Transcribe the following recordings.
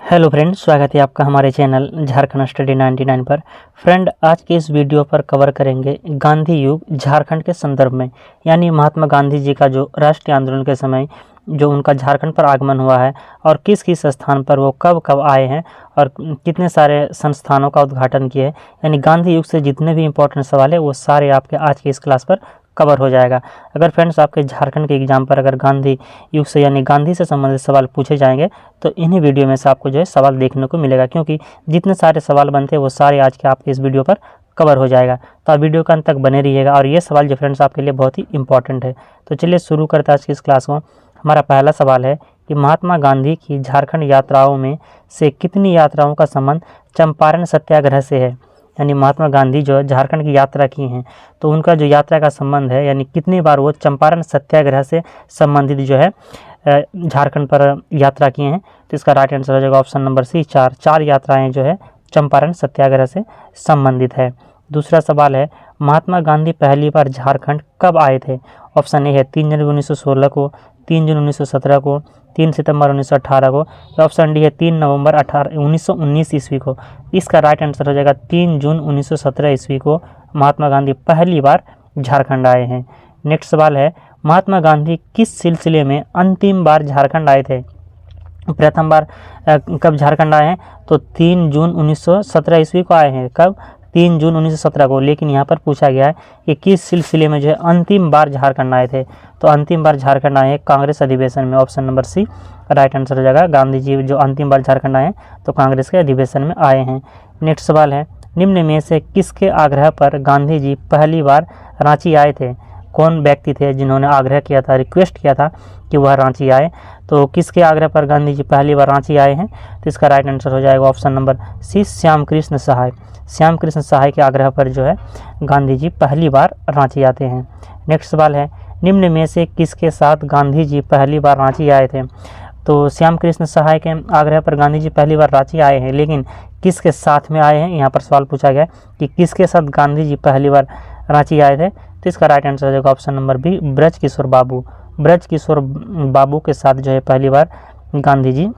Hello friend, स्वागत है आपका हमारे चैनल झारखंड स्टडी 99 पर। फ्रेंड, आज के इस वीडियो पर कवर करेंगे गांधी युग झारखंड के संदर्भ में, यानी महात्मा गांधी जी का जो राष्ट्रीय आंदोलन के समय जो उनका झारखंड पर आगमन हुआ है और किस किस स्थान पर वो कब कब आए हैं और कितने सारे संस्थानों का उद्घाटन किए हैं। यानी गांधी युग से जितने भी इंपॉर्टेंट सवाल है वो सारे आपके आज की इस क्लास पर कवर हो जाएगा। अगर फ्रेंड्स आपके झारखंड के एग्जाम पर अगर गांधी युग से यानी गांधी से संबंधित सवाल पूछे जाएंगे तो इन्हीं वीडियो में से आपको जो है सवाल देखने को मिलेगा, क्योंकि जितने सारे सवाल बनते हैं वो सारे आज के आपके इस वीडियो पर कवर हो जाएगा। तो आप वीडियो के अंत तक बने रहिएगा और ये सवाल जो फ्रेंड्स आपके लिए बहुत ही इंपॉर्टेंट है। तो चलिए शुरू करते हैं आज की इस क्लास को। हमारा पहला सवाल है कि महात्मा गांधी की झारखंड यात्राओं में से कितनी यात्राओं का संबंध चंपारण सत्याग्रह से है। यानी महात्मा गांधी जो झारखंड की यात्रा की हैं तो उनका जो यात्रा का संबंध है यानी कितनी बार वो चंपारण सत्याग्रह से संबंधित जो है झारखंड पर यात्रा किए हैं। तो इसका राइट आंसर हो जाएगा ऑप्शन नंबर सी, चार यात्राएं जो है चंपारण सत्याग्रह से संबंधित है। दूसरा सवाल है, महात्मा गांधी पहली बार झारखंड कब आए थे। ऑप्शन ए है 3 जनवरी 1916 को, 3 जून 1917 को, 3 सितंबर 1918 को, ऑप्शन डी है 3 नवंबर 1919 ईस्वी को। इसका राइट आंसर हो जाएगा 3 जून 1917 ईस्वी को महात्मा गांधी पहली बार झारखंड आए हैं। नेक्स्ट सवाल है, महात्मा गांधी किस सिलसिले में अंतिम बार झारखंड आए थे। प्रथम बार कब झारखंड आए हैं तो 3 जून 1917 ईस्वी को आए हैं। कब? 3 जून 1917 को। लेकिन यहाँ पर पूछा गया है कि किस सिलसिले में जो है अंतिम बार झारखंड आए थे। तो अंतिम बार झारखंड आए हैं कांग्रेस अधिवेशन में। Option number C right answer हो जाएगा। गांधी जी जो अंतिम बार झारखंड आए हैं तो कांग्रेस के अधिवेशन में आए हैं। नेक्स्ट सवाल है, निम्न में से किसके आग्रह पर गांधी जी पहली बार रांची आए थे। कौन व्यक्ति थे जिन्होंने आग्रह किया था, रिक्वेस्ट किया था कि वह रांची आए। तो किसके आग्रह पर गांधी जी पहली बार रांची आए हैं। तो इसका राइट आंसर हो जाएगा option number C, Shyam Krishna Sahay. Shyam Krishna Sahay के आग्रह पर जो है गांधी जी पहली बार रांची आते हैं। नेक्स्ट सवाल है, निम्न में से किसके साथ गांधी जी पहली बार रांची आए थे। तो श्याम कृष्ण सहाय के आग्रह पर गांधी जी पहली बार रांची आए हैं, लेकिन किसके साथ में आए हैं। यहाँ पर सवाल पूछा गया कि किसके साथ गांधी जी पहली बार रांची आए थे। तो इसका राइट आंसर हो जाएगा ऑप्शन नंबर बी, ब्रज किशोर बाबू। ब्रज किशोर बाबू के साथ जो है पहली बार गांधी जी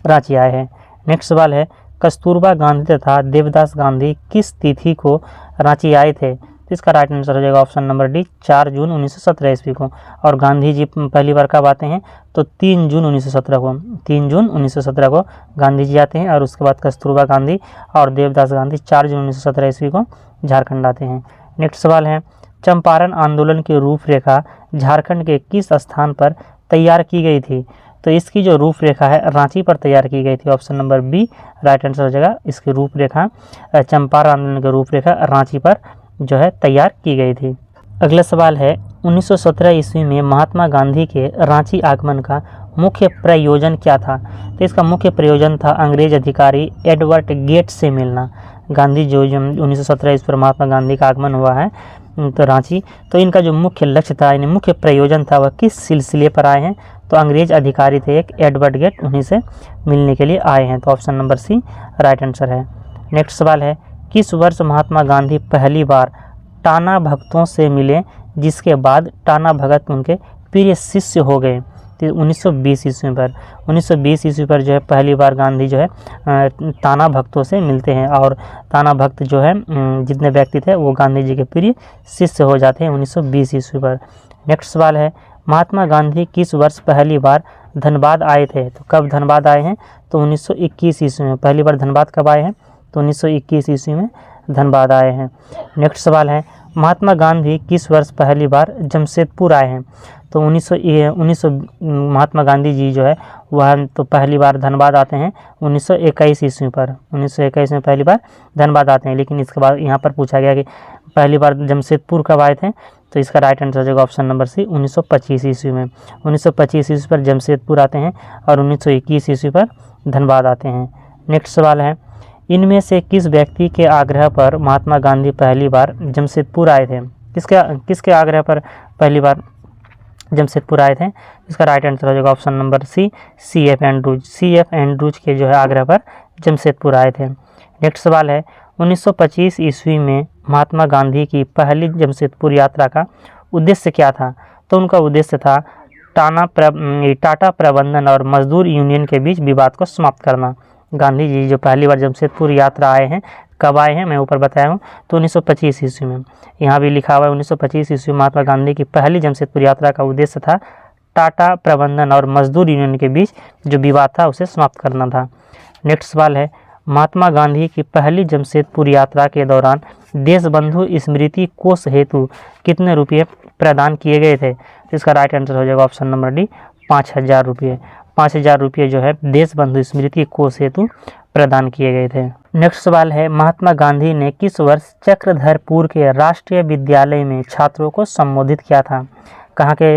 रांची आए हैं। नेक्स्ट सवाल है, कस्तूरबा गांधी तथा देवदास गांधी किस तिथि को रांची आए थे। तो इसका राइट आंसर हो जाएगा ऑप्शन नंबर डी, 4 जून 1917 ईस्वी को। और गांधी जी पहली बार कब आते हैं तो 3 जून 1917 को। 3 जून 1917 को गांधी जी आते हैं और उसके बाद कस्तूरबा गांधी और देवदास गांधी 4 जून 1917 ईस्वी को झारखंड आते हैं। नेक्स्ट सवाल है, चंपारण आंदोलन की रूपरेखा झारखंड के किस स्थान पर तैयार की गई थी। तो इसकी जो रूपरेखा है रांची पर तैयार की गई थी। Option number B right answer हो जाएगा। इसकी रूपरेखा चंपारण आंदोलन की रूपरेखा रांची पर जो है तैयार की गई थी। अगला सवाल है, 1917 ईस्वी में महात्मा गांधी के रांची आगमन का मुख्य प्रयोजन क्या था। तो इसका मुख्य प्रयोजन था अंग्रेज अधिकारी एडवर्ड गेट से मिलना। गांधी जो 1917 ईस्वी पर महात्मा गांधी का आगमन हुआ है तो रांची, तो इनका जो मुख्य लक्ष्य था यानी मुख्य प्रयोजन था वह किस सिलसिले पर आए हैं। तो अंग्रेज अधिकारी थे एक एडवर्ड गेट, उन्हीं से मिलने के लिए आए हैं। तो option number C right answer है। नेक्स्ट सवाल है, किस वर्ष महात्मा गांधी पहली बार टाना भगतों से मिले जिसके बाद टाना भगत उनके प्रिय शिष्य हो गए। तो 1920 ईस्वी पर 1920 ईस्वी पर जो है पहली बार गांधी जो है टाना भक्तों से मिलते हैं और टाना भक्त जो है जितने व्यक्ति थे वो गांधी जी के प्रिय शिष्य हो जाते हैं 1920 ईस्वी पर। नेक्स्ट सवाल है, महात्मा गांधी किस वर्ष पहली बार धनबाद आए थे। तो कब धनबाद आए हैं तो 1921 ईस्वी में। पहली बार धनबाद कब आए हैं तो 1921 ईस्वी में धनबाद आए हैं। नेक्स्ट सवाल है, महात्मा गांधी किस वर्ष पहली बार जमशेदपुर आए हैं। तो 1900 महात्मा गांधी जी जो है वह तो पहली बार धनबाद आते हैं 1921 ईस्वी पर। 1921 में पहली बार धनबाद आते हैं, लेकिन इसके बाद यहाँ पर पूछा गया कि पहली बार जमशेदपुर कब आए थे। तो इसका राइट आंसर हो जाएगा ऑप्शन नंबर सी, 1925 ईस्वी में। 1925 ईस्वी पर जमशेदपुर आते हैं और 1921 ईस्वी पर धनबाद आते हैं। नेक्स्ट सवाल है, इनमें से किस व्यक्ति के आग्रह पर महात्मा गांधी पहली बार जमशेदपुर आए थे। किसके आग्रह पर पहली बार जमशेदपुर आए थे। इसका राइट आंसर हो जाएगा option number C, CF Andrews. CF Andrews के जो है आग्रह पर जमशेदपुर आए थे। नेक्स्ट सवाल है, 1925 ईस्वी में महात्मा गांधी की पहली जमशेदपुर यात्रा का उद्देश्य क्या था। तो उनका उद्देश्य था टाटा प्रबंधन और मजदूर यूनियन के बीच विवाद को समाप्त करना। गांधी जी जो पहली बार जमशेदपुर यात्रा आए हैं, कब आए हैं मैं ऊपर बताया हूँ, तो 1925 ईस्वी में। यहाँ भी लिखा हुआ है 1925 ईस्वी महात्मा गांधी की पहली जमशेदपुर यात्रा का उद्देश्य था टाटा प्रबंधन और मजदूर यूनियन के बीच जो विवाद था उसे समाप्त करना था। नेक्स्ट सवाल है, महात्मा गांधी की पहली जमशेदपुर यात्रा के दौरान देशबंधु स्मृति कोष हेतु कितने रुपये प्रदान किए गए थे? तो इसका राइट आंसर हो जाएगा ऑप्शन नंबर डी, 5,000 रुपये। 5,000 रुपये जो है देशबंधु स्मृति कोष हेतु प्रदान किए गए थे। नेक्स्ट सवाल है, महात्मा गांधी ने किस वर्ष चक्रधरपुर के राष्ट्रीय विद्यालय में छात्रों को संबोधित किया था? कहाँ के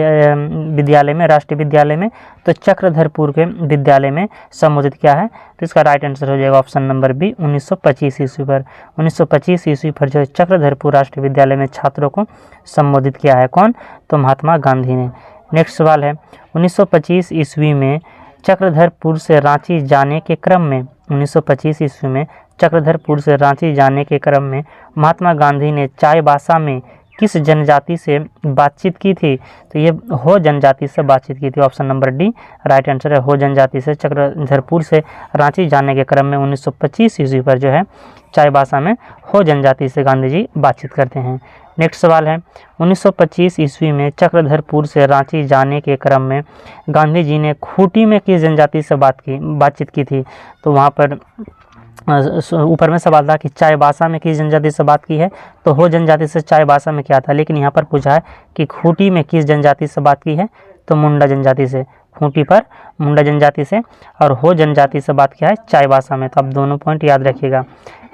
विद्यालय में? राष्ट्रीय विद्यालय में। तो चक्रधरपुर के विद्यालय में संबोधित किया है, तो इसका राइट आंसर हो जाएगा ऑप्शन नंबर बी, 1925 ईस्वी पर। 1925 ईस्वी पर जो है चक्रधरपुर राष्ट्रीय विद्यालय में छात्रों को संबोधित किया है। कौन? तो महात्मा गांधी ने। नेक्स्ट सवाल है, 1925 ईस्वी में चक्रधरपुर से रांची जाने के क्रम में 1925 ईस्वी में चक्रधरपुर से रांची जाने के क्रम में महात्मा गांधी ने चाईबासा में किस जनजाति से बातचीत की थी? तो ये हो जनजाति से बातचीत की थी। Option number D right answer है, हो जनजाति से। चक्रधरपुर से रांची जाने के क्रम में 1925 ईस्वी पर जो है चाईबासा में हो जनजाति से गांधी जी बातचीत करते हैं। नेक्स्ट सवाल है, 1925 ईस्वी में चक्रधरपुर से रांची जाने के क्रम में गांधी जी ने खूंटी में किस जनजाति से बातचीत की थी? तो वहाँ पर ऊपर में सवाल था कि चाईबासा में किस जनजाति से बात की है, तो हो जनजाति से चाईबासा में क्या था, लेकिन यहाँ पर पूछा है कि खूंटी में किस जनजाति से बात की है, तो मुंडा जनजाति से। खूंटी पर मुंडा जनजाति से और हो जनजाति से बात किया है चाईबासा में। तो आप दोनों पॉइंट याद रखिएगा।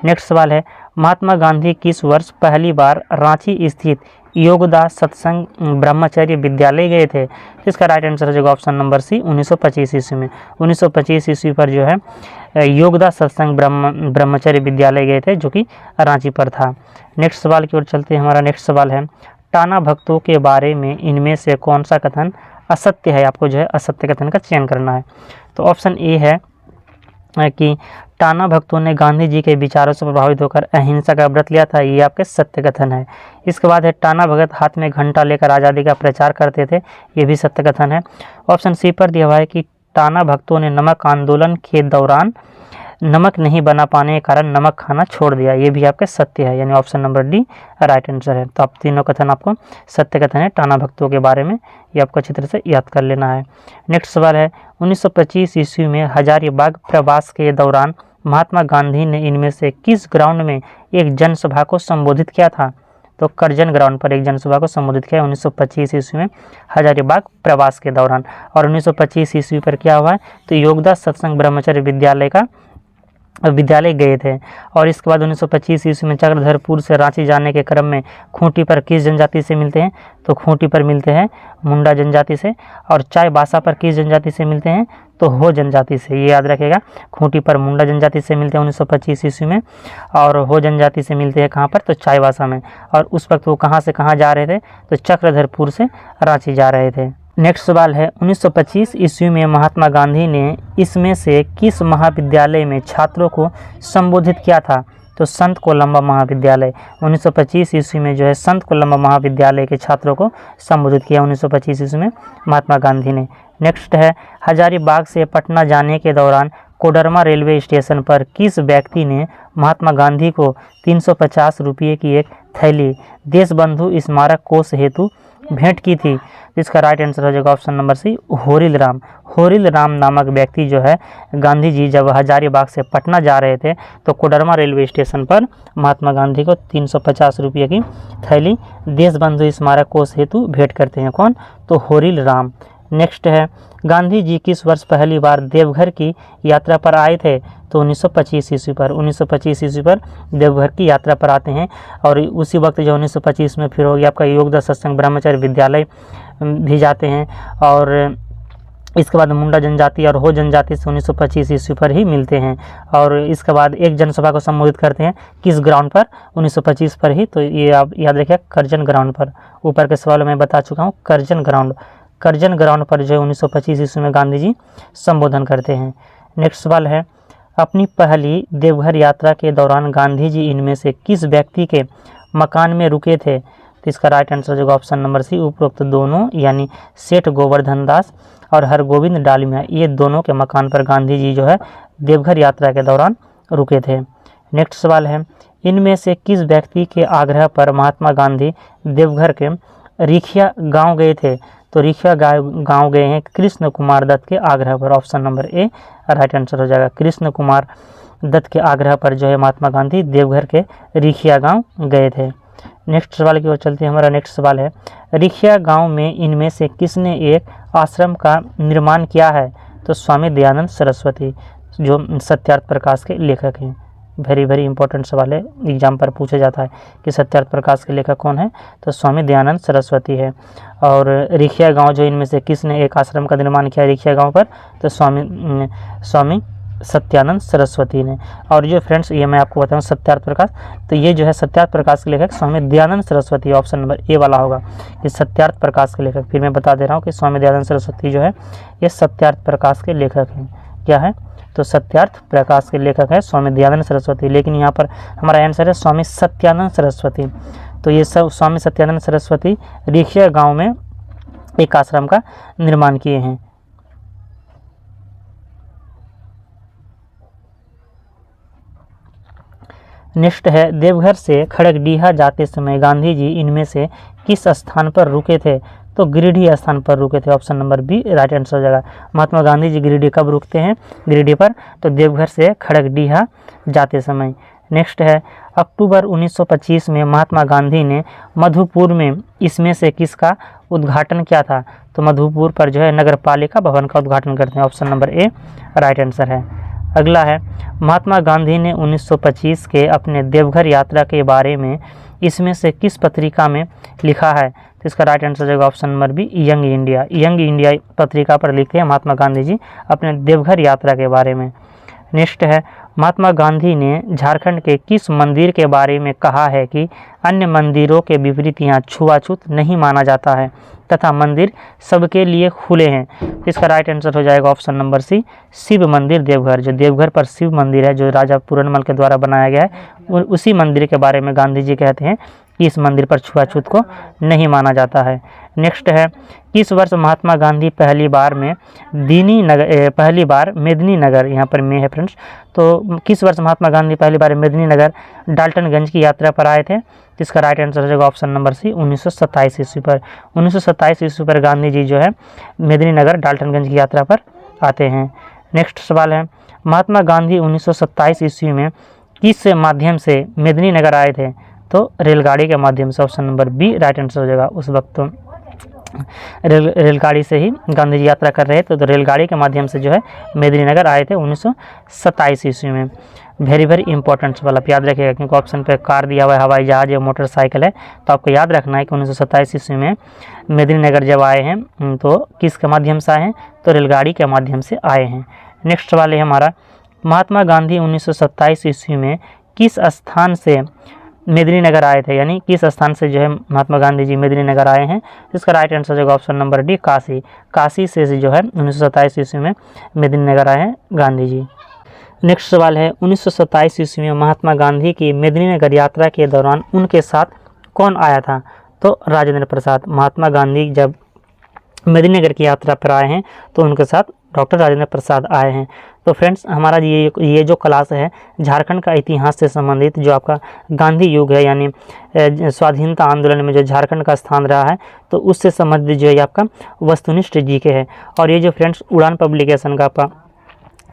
नेक्स्ट सवाल है, महात्मा गांधी किस वर्ष पहली बार रांची स्थित योगदास सत्संग ब्रह्मचर्य विद्यालय गए थे? इसका राइट आंसर हो जाएगा ऑप्शन नंबर सी, 1925 ईस्वी में। 1925 ईस्वी पर जो है योगदास सत्संग ब्रह्मचर्य विद्यालय गए थे, जो कि रांची पर था। नेक्स्ट सवाल की ओर चलते हैं। हमारा नेक्स्ट सवाल है, टाना भक्तों के बारे में इनमें से कौन सा कथन असत्य है? आपको जो है असत्य कथन का चयन करना है। तो ऑप्शन ए है कि टाना भक्तों ने गांधी जी के विचारों से प्रभावित होकर अहिंसा का व्रत लिया था, ये आपके सत्य कथन है। इसके बाद है, टाना भगत हाथ में घंटा लेकर आज़ादी का प्रचार करते थे, ये भी सत्य कथन है। ऑप्शन सी पर दिया हुआ है कि टाना भक्तों ने नमक आंदोलन के दौरान नमक नहीं बना पाने के कारण नमक खाना छोड़ दिया, ये भी आपके सत्य है, यानी option number D right answer है। तो आप तीनों कथन आपको सत्य कथन है टाना भक्तों के बारे में, ये आपको अच्छी तरह से याद कर लेना है। नेक्स्ट सवाल है, 1925 ईस्वी में हजारीबाग प्रवास के दौरान महात्मा गांधी ने इनमें से किस ग्राउंड में एक जनसभा को संबोधित किया था? तो करजन ग्राउंड पर एक जनसभा को संबोधित किया 1925 ईस्वी में हजारीबाग प्रवास के दौरान। और 1925 ईस्वी पर क्या हुआ है, तो योगदास सत्संग ब्रह्मचर्य विद्यालय गए थे। और इसके बाद 1925 ईस्वी में चक्रधरपुर से रांची जाने के क्रम में खूंटी पर किस जनजाति से मिलते हैं? तो खूंटी पर मिलते हैं मुंडा जनजाति से। और चाईबासा पर किस जनजाति से मिलते हैं? तो हो जनजाति से, ये याद रखेगा। खूंटी पर मुंडा जनजाति से मिलते हैं 1925 ईस्वी में, और हो जनजाति से मिलते हैं कहाँ पर? तो चाईबासा में। और उस वक्त वो कहाँ से कहाँ जा रहे थे? तो चक्रधरपुर से रांची जा रहे थे। नेक्स्ट सवाल है, 1925 ईस्वी में महात्मा गांधी ने इसमें से किस महाविद्यालय में छात्रों को संबोधित किया था? तो संत कोलंबा महाविद्यालय। 1925 ईस्वी में जो है संत कोलंबा महाविद्यालय के छात्रों को संबोधित किया 1925 ईस्वी में महात्मा गांधी ने। नेक्स्ट है, हजारीबाग से पटना जाने के दौरान कोडरमा रेलवे स्टेशन पर किस व्यक्ति ने महात्मा गांधी को 350 रुपये की एक थैली देशबंधु स्मारक कोष हेतु भेंट की थी? इसका राइट आंसर हो जाएगा option number C, Horil Ram. Horil Ram नामक व्यक्ति जो है गांधी जी जब हजारीबाग से पटना जा रहे थे तो कोडरमा रेलवे स्टेशन पर महात्मा गांधी को 350 रुपये की थैली देशबंधु स्मारक कोष हेतु भेंट करते हैं। कौन? तो होरिल राम। नेक्स्ट है, गांधी जी किस वर्ष पहली बार देवघर की यात्रा पर आए थे? तो 1925 ईस्वी पर। 1925 ईस्वी पर देवघर की यात्रा पर आते हैं। और उसी वक्त जो 1925 में फिर हो गया आपका योगदास सत्संग ब्रह्मचर्य विद्यालय भी जाते हैं। और इसके बाद मुंडा जनजाति और हो जनजाति से 1925 ईस्वी पर ही मिलते हैं। और इसके बाद एक जनसभा को संबोधित करते हैं किस ग्राउंड पर? 1925 पर ही। तो ये आप याद रखिए, करजन ग्राउंड पर। ऊपर के सवालों में बता चुका हूँ, करजन ग्राउंड पर जो है 1925 ईस्वी में गांधी जी संबोधन करते हैं। नेक्स्ट सवाल है, अपनी पहली देवघर यात्रा के दौरान गांधी जी इनमें से किस व्यक्ति के मकान में रुके थे? तो इसका राइट आंसर जो ऑप्शन नंबर सी, उपरोक्त दोनों यानी सेठ गोवर्धन दास और हरगोविंद डालमिया, ये दोनों के मकान पर गांधी जी जो है देवघर यात्रा के दौरान रुके थे। नेक्स्ट सवाल है, इनमें से किस व्यक्ति के आग्रह पर महात्मा गांधी देवघर के रिखिया गांव गए थे? तो रिखिया गांव गए हैं कृष्ण कुमार दत्त के आग्रह पर। ऑप्शन नंबर ए राइट आंसर हो जाएगा। कृष्ण कुमार दत्त के आग्रह पर जो है महात्मा गांधी देवघर के रिखिया गांव गए थे। नेक्स्ट सवाल की ओर चलते हैं। हमारा नेक्स्ट सवाल है, रिखिया गांव में इनमें से किसने एक आश्रम का निर्माण किया है? तो स्वामी दयानंद सरस्वती, जो सत्यार्थ प्रकाश के लेखक हैं। वेरी इंपॉर्टेंट सवाल है, एग्जाम पर पूछा जाता है कि सत्यार्थ प्रकाश के लेखक कौन है? तो स्वामी दयानंद सरस्वती है। और रिखिया गांव जो इनमें से किसने एक आश्रम का निर्माण किया रिखिया गांव पर? तो स्वामी सत्यानंद सरस्वती ने। और जो फ्रेंड्स ये मैं आपको बताऊं सत्यार्थ प्रकाश, तो ये जो है सत्यार्थ प्रकाश के लेखक Swami Dayanand Saraswati, option number A वाला होगा कि सत्यार्थ प्रकाश के लेखक। फिर मैं बता दे रहा हूँ कि स्वामी दयानंद सरस्वती जो है ये सत्यार्थ प्रकाश के लेखक हैं। क्या है? तो सत्यार्थ प्रकाश के लेखक है स्वामी दयानंद सरस्वती, लेकिन यहाँ पर हमारा आंसर है स्वामी सत्यानंद सरस्वती। तो ये सब स्वामी सत्यानंद सरस्वती रिखिया गांव में एक आश्रम का निर्माण किए हैं। नेक्स्ट है, देवघर से खड़गडीहा जाते समय गांधी जी इनमें से किस स्थान पर रुके थे? तो गिरिडीह स्थान पर रुके थे। Option number B right answer हो जाएगा। महात्मा गांधी जी गिरिडीह कब रुकते हैं? गिरिडीह पर, तो देवघर से खड़गडीहा जाते समय। नेक्स्ट है, अक्टूबर 1925 में महात्मा गांधी ने मधुपुर में इसमें से किसका उद्घाटन किया था? तो मधुपुर पर जो है नगर पालिका भवन का उद्घाटन करते हैं। ऑप्शन नंबर ए राइट आंसर है। अगला है, महात्मा गांधी ने 1925 के अपने देवघर यात्रा के बारे में इसमें से किस पत्रिका में लिखा है? तो इसका राइट आंसर होगा option number be young India. Young India पत्रिका पर लिखे हैं महात्मा गांधी जी अपने देवघर यात्रा के बारे में। नेक्स्ट है, महात्मा गांधी ने झारखंड के किस मंदिर के बारे में कहा है कि अन्य मंदिरों के विपरीत यहाँ छुआछूत नहीं माना जाता है तथा मंदिर सबके लिए खुले हैं? इसका राइट आंसर हो जाएगा ऑप्शन नंबर सी शिव मंदिर देवघर। जो देवघर पर शिव मंदिर है जो राजा पूरनमल के द्वारा बनाया गया है, उसी मंदिर के बारे में गांधी जी कहते हैं कि इस मंदिर पर छुआछूत को नहीं माना जाता है। नेक्स्ट है, किस वर्ष महात्मा गांधी पहली बार मेदिनीनगर, यहाँ पर में है फ्रेंड्स, तो किस वर्ष महात्मा गांधी पहली बार मेदिनीनगर डाल्टनगंज की यात्रा पर आए थे? इसका राइट आंसर हो जाएगा ऑप्शन नंबर सी 1927 ईस्वी पर। 1927 ईस्वी पर गांधी जी जो है मेदिनीनगर डाल्टनगंज की यात्रा पर आते हैं। नेक्स्ट सवाल है, महात्मा गांधी 1927 ईस्वी में किस माध्यम से मेदिनीनगर आए थे? तो रेलगाड़ी के माध्यम से। Option number B right answer हो जाएगा। उस वक्त तो रेलगाड़ी से ही गांधी जी यात्रा कर रहे थे, तो रेलगाड़ी के माध्यम से जो है मेदिनीनगर आए थे 1927 ईस्वी में। वेरी इंपॉर्टेंट सवाल आप याद रखिएगा, क्योंकि ऑप्शन पे कार दिया हुआ है, हवाई जहाज या मोटरसाइकिल है, तो आपको याद रखना है कि 1927 ईस्वी में मेदिनीनगर जब आए हैं तो किसके माध्यम से आए हैं? तो रेलगाड़ी के माध्यम से आए हैं। नेक्स्ट सवाल है हमारा, महात्मा गांधी 1927 ईस्वी में किस स्थान से मेदिनीनगर आए थे, यानी किस स्थान से जो है महात्मा गांधी जी मेदिनीनगर आए हैं? इसका राइट आंसर होगा option number D Kashi. Kashi से जो है 1927 ईस्वी में मेदिनीनगर आए हैं गांधी जी। नेक्स्ट सवाल है, 1927 ईस्वी में महात्मा गांधी की मेदिनीनगर यात्रा के दौरान उनके साथ कौन आया था? तो राजेंद्र प्रसाद। महात्मा गांधी जब मेदिनीनगर की यात्रा पर आए हैं तो उनके साथ डॉक्टर राजेंद्र प्रसाद आए हैं। तो फ्रेंड्स हमारा ये जो क्लास है झारखंड का इतिहास से संबंधित, जो आपका गांधी युग है यानी स्वाधीनता आंदोलन में जो झारखंड का स्थान रहा है, तो उससे संबंधित जो है आपका वस्तुनिष्ठ जीके है। और ये जो फ्रेंड्स उड़ान पब्लिकेशन का आपका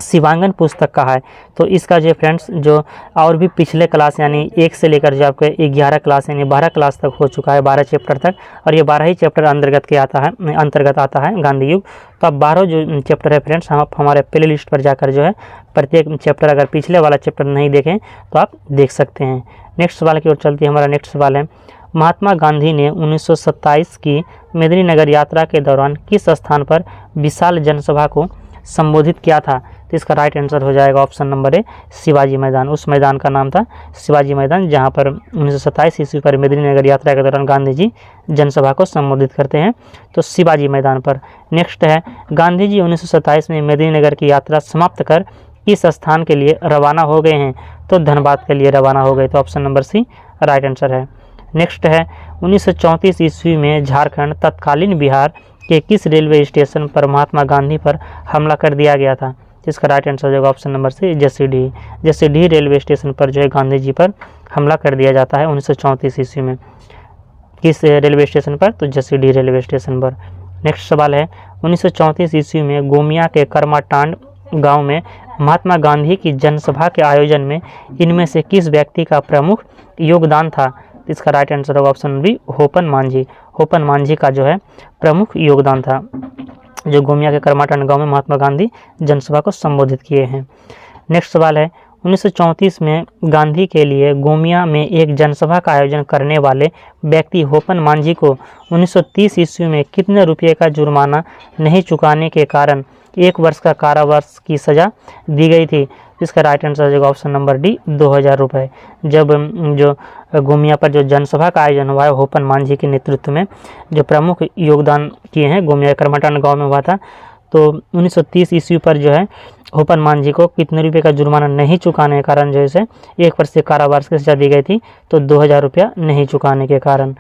शिवांगन पुस्तक का है, तो इसका जो फ्रेंड्स जो और भी पिछले क्लास यानी 1 से लेकर जो आपके 11 क्लास यानी 12 क्लास तक हो चुका है, 12 चैप्टर तक, और ये 12 ही चैप्टर अंतर्गत आता है गांधी युग। तो अब 12 जो चैप्टर है फ्रेंड्स हम हमारे प्ले लिस्ट पर जाकर जो है प्रत्येक चैप्टर, अगर पिछले वाला चैप्टर नहीं देखें तो आप देख सकते हैं। नेक्स्ट सवाल की ओर चलती है। हमारा नेक्स्ट सवाल है, महात्मा गांधी ने 1927 की मेदिनीनगर यात्रा के दौरान किस स्थान पर विशाल जनसभा को संबोधित किया था? तो इसका राइट आंसर हो जाएगा ऑप्शन नंबर ए शिवाजी मैदान। उस मैदान का नाम था शिवाजी मैदान, जहां पर 1927 ईस्वी पर मेदिनीनगर यात्रा के दौरान गांधी जी जनसभा को संबोधित करते हैं, तो शिवाजी मैदान पर। नेक्स्ट है, गांधी जी 1927 में मेदिनीनगर की यात्रा समाप्त कर किस स्थान के लिए रवाना हो गए हैं? तो धनबाद के लिए रवाना हो गए, तो option number C right answer है। नेक्स्ट है 1934 ईस्वी में झारखंड तत्कालीन बिहार के किस रेलवे स्टेशन पर महात्मा गांधी पर हमला कर दिया गया था? इसका राइट आंसर हो जाएगा option number C, Jasidih. Jasidih railway station पर जो है गांधी जी पर हमला कर दिया जाता है 1934 ईस्वी में। किस रेलवे स्टेशन पर? तो जसीडीह रेलवे स्टेशन पर। नेक्स्ट सवाल है 1934 ईस्वी में गोमिया के कर्माटांड गांव में महात्मा गांधी की जनसभा के आयोजन में इनमें से किस व्यक्ति का प्रमुख योगदान था? इसका राइट आंसर होगा ऑप्शन बी, होपन मांझी। होपन मांझी का जो है प्रमुख योगदान था, जो गोमिया के कर्माटांड गांव में महात्मा गांधी जनसभा को संबोधित किए हैं। नेक्स्ट सवाल है 1934 में गांधी के लिए गोमिया में एक जनसभा का आयोजन करने वाले व्यक्ति होपन मांझी को 1930 ईस्वी में कितने रुपये का जुर्माना नहीं चुकाने के कारण 1 वर्ष का कारावास की सजा दी गई थी? इसका राइट आंसर हो जाएगा ऑप्शन नंबर डी, 2000 रुपये। जब जो गोमिया पर जो जनसभा का आयोजन हुआ है होपन मांझी के नेतृत्व में, जो प्रमुख योगदान किए हैं गोमिया कर्माटांड गांव में हुआ था, तो 1930 ईस्वी पर जो है होपन मांझी को कितने रुपये का जुर्माना नहीं चुकाने के कारण जो है 1 वर्ष के कारावास की सजा दी गई थी, तो 2000 रुपया नहीं चुकाने के कारण।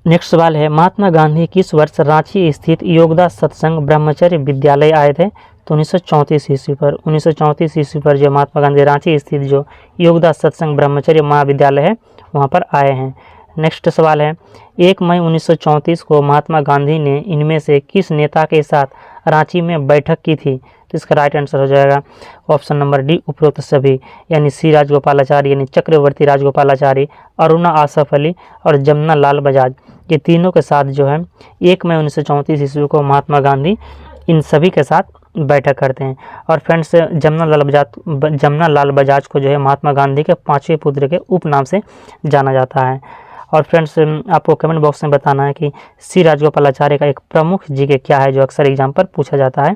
नेक्स्ट सवाल है महात्मा गांधी किस वर्ष रांची स्थित योगदा सत्संग ब्रह्मचर्य विद्यालय आए थे? तो 1934 ईस्वी पर। 1934 ईस्वी पर जो महात्मा गांधी रांची स्थित जो योगदा सत्संग ब्रह्मचर्य महाविद्यालय है वहाँ पर आए हैं। नेक्स्ट सवाल है 1 मई 1934 को महात्मा गांधी ने इनमें से किस नेता के साथ रांची में बैठक की थी? तो इसका राइट आंसर हो जाएगा ऑप्शन नंबर डी, उपरोक्त सभी, यानी सी राजगोपालाचारी यानी चक्रवर्ती राजगोपालाचारी, अरुणा आसफ अली और जमुना लाल बजाज, ये तीनों के साथ जो है 1 मई 1934 ईस्वी को महात्मा गांधी इन सभी के साथ बैठक करते हैं। और फ्रेंड्स जमुना लाल बजाज को जो है महात्मा गांधी के 5वें पुत्र के उपनाम से जाना जाता है। और फ्रेंड्स आपको कमेंट बॉक्स में बताना है कि सी राजगोपालाचारी का एक प्रमुख जीके क्या है जो अक्सर एग्जाम पर पूछा जाता है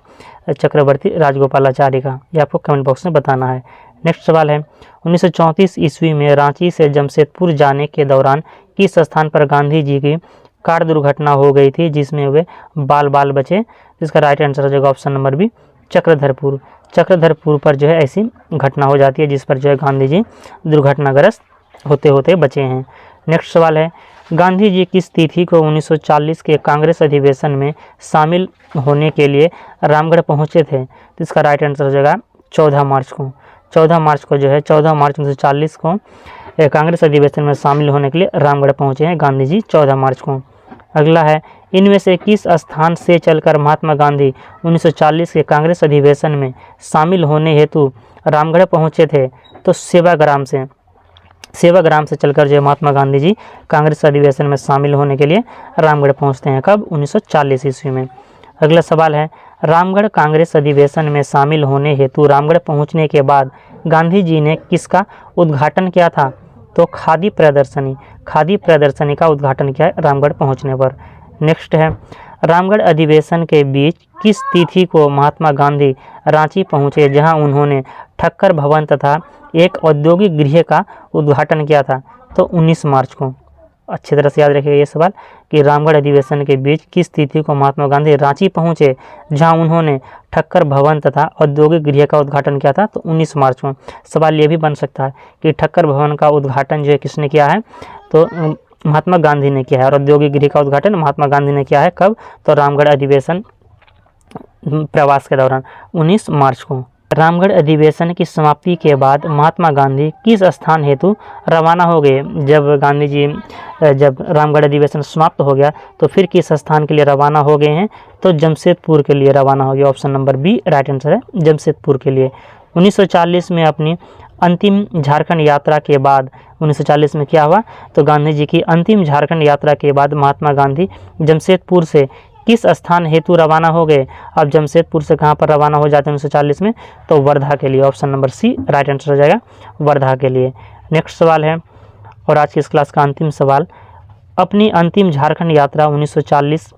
चक्रवर्ती राजगोपालाचारी का, ये आपको कमेंट बॉक्स में बताना है। नेक्स्ट सवाल है 1934 ईस्वी में रांची से जमशेदपुर जाने के दौरान किस स्थान पर गांधी जी की कार दुर्घटना हो गई थी जिसमें वे बाल बचे? इसका राइट आंसर हो जाएगा option number B, Chakradharpur. Chakradharpur पर जो है ऐसी घटना हो जाती है जिस पर जो है गांधी जी दुर्घटनाग्रस्त होते होते बचे हैं। नेक्स्ट सवाल है गांधी जी किस तिथि को 1940 के कांग्रेस अधिवेशन में शामिल होने के लिए रामगढ़ पहुंचे थे? तो इसका राइट आंसर हो जाएगा 14 मार्च को। 14 मार्च को जो है 14 मार्च 1940 को कांग्रेस अधिवेशन में शामिल होने के लिए रामगढ़ पहुंचे हैं गांधी जी 14 मार्च को। अगला है इनमें से किस स्थान से चलकर महात्मा गांधी 1940 के कांग्रेस अधिवेशन में शामिल होने हेतु रामगढ़ पहुंचे थे? तो सेवाग्राम से चलकर जो महात्मा गांधी जी कांग्रेस अधिवेशन में शामिल होने के लिए रामगढ़ पहुंचते हैं। कब? 1940 ईस्वी में। अगला सवाल है रामगढ़ कांग्रेस अधिवेशन में शामिल होने हेतु रामगढ़ पहुंचने के बाद गांधी जी ने किसका उद्घाटन किया था? तो खादी प्रदर्शनी का उद्घाटन किया रामगढ़ पहुंचने पर। नेक्स्ट है रामगढ़ अधिवेशन के बीच किस तिथि को महात्मा गांधी रांची पहुंचे जहां उन्होंने ठक्कर भवन तथा एक औद्योगिक गृह का उद्घाटन किया था? तो 19 मार्च को। अच्छी तरह से याद रखिएगा ये सवाल कि रामगढ़ अधिवेशन के बीच किस तिथि को महात्मा गांधी रांची पहुंचे जहां उन्होंने ठक्कर भवन तथा औद्योगिक गृह का उद्घाटन किया था? तो 19 मार्च को। सवाल ये भी बन सकता है कि ठक्कर भवन का उद्घाटन जो है किसने किया है? तो महात्मा गांधी ने किया है, और औद्योगिक गृह का उद्घाटन महात्मा गांधी ने किया है। कब? तो रामगढ़ अधिवेशन प्रवास के दौरान 19 मार्च को। रामगढ़ अधिवेशन की समाप्ति के बाद महात्मा गांधी किस स्थान हेतु रवाना हो गए? जब रामगढ़ अधिवेशन समाप्त हो गया तो फिर किस स्थान के लिए रवाना हो गए हैं? तो जमशेदपुर के लिए रवाना हो गया। Option number B right answer है, जमशेदपुर के लिए। 1940 में अपनी अंतिम झारखंड यात्रा के बाद 1940 में क्या हुआ? तो गांधी जी की अंतिम झारखंड यात्रा के बाद महात्मा गांधी जमशेदपुर से किस स्थान हेतु रवाना हो गए? अब जमशेदपुर से कहाँ पर रवाना हो जाते हैं 1940 में? तो वर्धा के लिए। Option number C right answer हो जाएगा, वर्धा के लिए। नेक्स्ट सवाल है और आज की इस क्लास का अंतिम सवाल, अपनी अंतिम झारखंड यात्रा 1940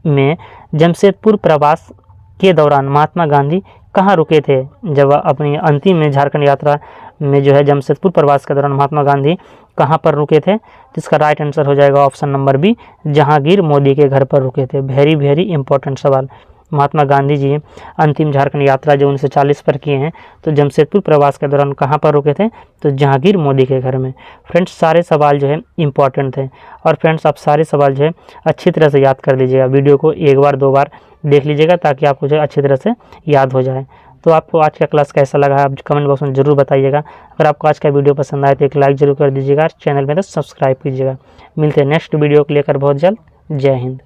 में जमशेदपुर प्रवास के दौरान महात्मा गांधी कहाँ रुके थे? जब अपनी अंतिम झारखंड यात्रा में जो है जमशेदपुर प्रवास के दौरान महात्मा गांधी कहाँ पर रुके थे? तो इसका राइट आंसर हो जाएगा option number B, Jahangir Modi के घर पर रुके थे। वेरी इंपॉर्टेंट सवाल, महात्मा गांधी जी अंतिम झारखंड यात्रा जो 1940 पर किए हैं, तो जमशेदपुर प्रवास के दौरान कहाँ पर रुके थे, तो जहांगीर मोदी के घर में। फ्रेंड्स सारे सवाल जो है इम्पॉर्टेंट थे, और फ्रेंड्स आप सारे सवाल जो है अच्छी तरह से याद कर लीजिएगा। वीडियो को एक बार 2 बार देख लीजिएगा ताकि आपको जो है अच्छी तरह से याद हो जाए। तो आपको आज का क्लास कैसा लगा आप कमेंट बॉक्स में ज़रूर बताइएगा। अगर आपको आज का वीडियो पसंद आए तो एक लाइक जरूर कर दीजिएगा, चैनल में तो सब्सक्राइब कीजिएगा। मिलते हैं नेक्स्ट वीडियो को लेकर बहुत जल्द। जय हिंद।